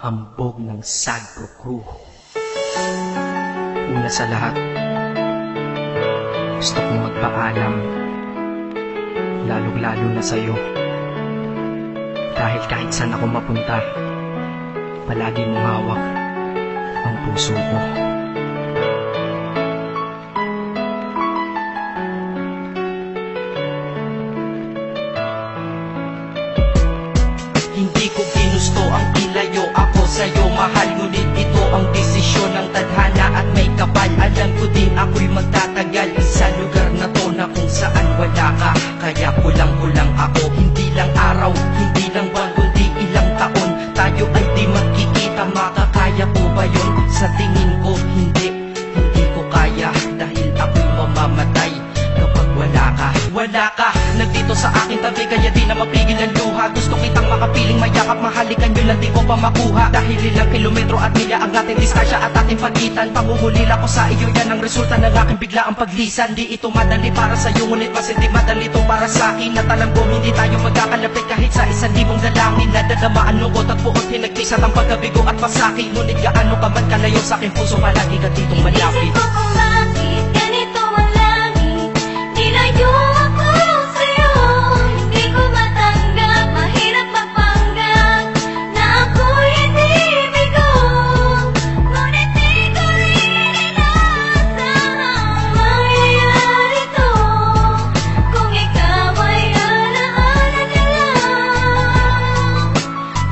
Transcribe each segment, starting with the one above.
hambog ng Sagpro Crew. Una sa lahat, gusto kong magpaalam, lalong-lalo na sa'yo. Dahil kahit saan ako mapunta, palagi mong hawak ang puso ko. Hindi ko ginusto ang ilayo ako sa'yo, mahal. Ngunit ito ang desisyon ng tadhana at may kapal. Alam ko din ako'y magtatagal sa lugar na to na kung saan wala ka. Kaya kulang-kulang ako, hindi lang araw, hindi lang buwan, kundi ilang taon. Tayo ay di magkikita, makakaya po ba yun? Sa tingin ko hindi ko kaya. Dahil ako'y mamamatay kapag wala ka. Wala ka, nandito sa aking tabi, kaya di na mapigil ang luha. Gusto kitang makapiling, mayakap, mahalikan, yun lang di ko pa makuha. Dahil ilang kilometro at milya ang ating distansya at ating pagitan. Panguhulila ko sa iyo, yan ang resulta ng aking biglaang paglisan. Di ito madali para sa'yo, ngunit mas hindi madali ito para sa'kin. At alam ko hindi tayo magkakalapit kahit sa 1,000 dalangin. Nadadamaan lungkot at buot, hinagtisat ang pagkabigo at pasakit. Ngunit gaano ka man kalayo sa aking puso, palagi ka ditong malapit. Inisip ko kung bakit ganito ang langit, nilayo ako sa'yo. Hindi ko matanggap, mahirap magpanggap na ako'y hindi bigo. Ngunit di ko rin inaasahang mangyayari to. Kung ikaw ay alaala na lang,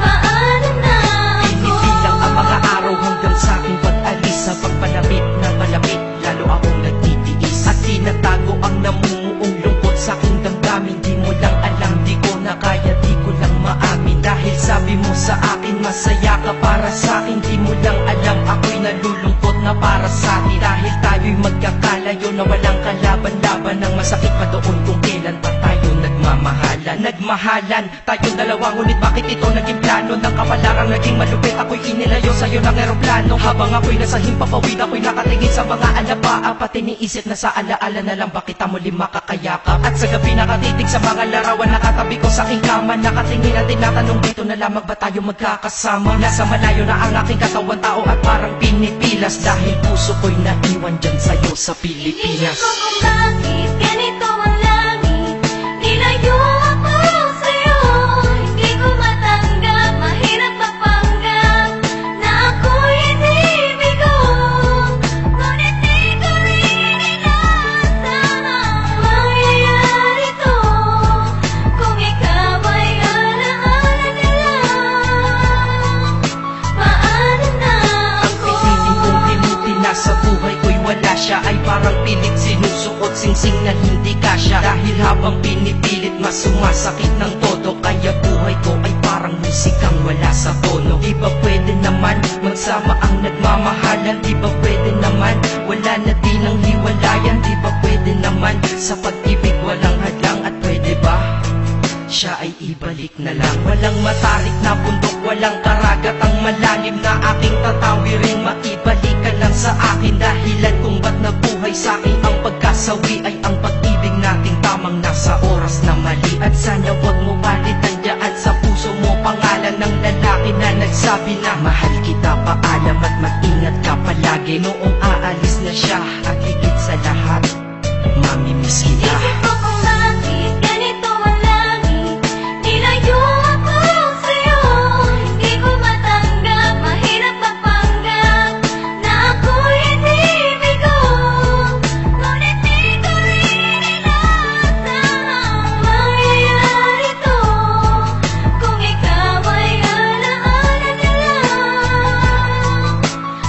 paano na ako? Pinipilang ang mga araw hanggang sa aking pag-alis. Sa pagpalapit na malapit, lalo akong nagtitiis. At tinatago ang namumuong lungkot sa aking damdamin. Di mo lang alam, di ko na kaya, di ko lang maamin. Dahil sabi mo sa akin, masaya ka para sa akin. Di mo lang alam, ako'y nalulungkot na para sa atin. Dahil tayo'y magkakalayo na walang kalaban-laban. Ang masakit pa doon kung kailan pa tayo nagmamahalan. Nagmahalan, tayong dalawa, ngunit bakit ito naging plano? Ng kapalarang naging malupit, ako'y inilayo sa'yo ng eroplano. Habang ako'y nasa himpapawid, ako'y nakatingin sa mga alabaa. Pati niisip na sa alaala na lang, bakit ang muli makakayakap? At sa gabi nakatitig sa mga larawan, nakatabi ko sa aking kama. Nakatingin at tinatanong, dito na lamang ba tayo magkakasama? Nasa malayo na ang aking katawan, tao at parang pinipilas. Dahil puso ko'y naiwan dyan sa'yo sa Pilipinas. Inisip ko kung bakit ganito ang langit, nilayo ako sa'yo. Hindi ko matanggap, mahirap magpanggap na ako'y hindi bigo. Ngunit di ko rin inaasahang mangyayari to. Kung ikaw ay alaala na lang, paano na Ang ako? piliin kong pinuti na sa buhay ko'y wala siya, ay parang pilit sinusuot, singsing na hindi kasya. Dahil habang pinipilit, mas sumasakit ng todo. Kaya buhay ko ay parang musikang wala sa tono. Di ba pwede naman magsama ang nagmamahalan? Di ba pwede naman wala na din ang hiwalayan? Di ba pwede naman sa pag-ibig walang hadlang? At pwede ba siya ay ibalik na lang? Walang matarik na bundok, walang karagat ang malalim na aking tatawirin. Maibalik ka lang sa akin, dahilan kung ba't nabuhay sa akin ang pagkasawi ay ang pag-ibig nating tamang nasa oras na mali. At sana wag mo palitan dyan sa puso mo pangalan ng lalaki na nagsabi na mahal kita, paalam at mag-ingat ka palagi. Noong aalis na siya at higit sa lahat, mamimiss kita. Inisip ko kung bakit ganito ang langit, nilayo ako sa'yo. Hindi ko matanggap, mahirap magpanggap na ako'y hindi bigo. Ngunit di ko rin inaasahang mangyayari to. Kung ikaw ay alaala na lang,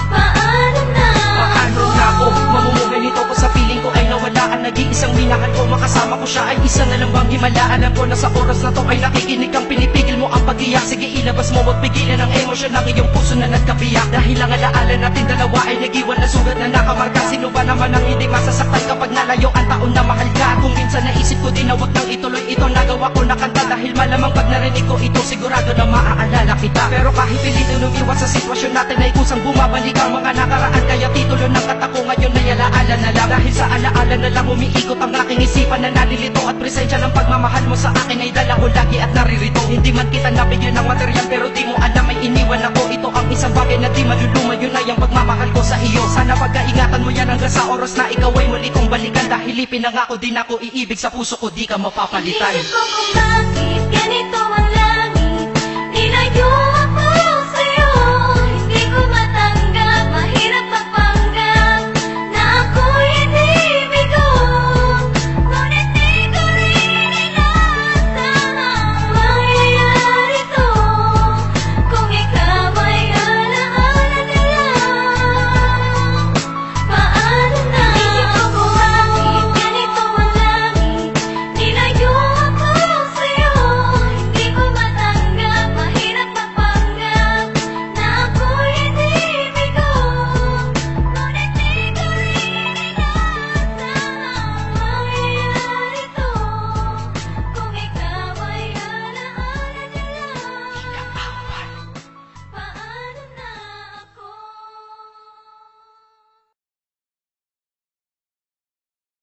paano na Paano na ako mamumuhay nito ko sa piling ko ay nawalaan? Nag-iisang minahal ko, makasama ko siya ay isa na lang bang himala? Alam ko na sa oras na to ay nakikinig kang pinipigil mo ang pag-iyak. Sige ilabas mo, wag pigilan ang emosyon ng iyong puso na nagkabiyak. Dahil ang alaala natin dalawa ay nag-iwan na sugat na nakamarka. Sino ba naman ang hindi masasaktan kapag nalayo ang taon na mahal ka? Kung minsan naisip ko din na wag nang ituloy ito, nagawa ko na kanta. Dahil malamang pag narinig ko ito, sigurado na maaalala kita. Pero kahit pilitin umiwas sa sitwasyon natin ay kusang bumabalik ang mga nakaraan. Kaya titulo ng kanta ko ngayon ay alaala na lang. Dahil sa alaala na lang umiikot ang aking isipan na nalilito. At presensya ng pagmamahal mo sa akin ay dala ko lagi at naririto. Hindi man kita nabigyan ng material, pero di mo alam ay iniwan ako. Ito ang isang bagay na di maluluman, yun ay ang pagmamahal ko sa iyo. Sana pagkaingatan mo yan hanggang sa oras na ikaw ay muli kong balikan. Dahil ipinangako din ako, iibig sa puso ko di ka mapapalitan. Iisip ko kung bakit ganito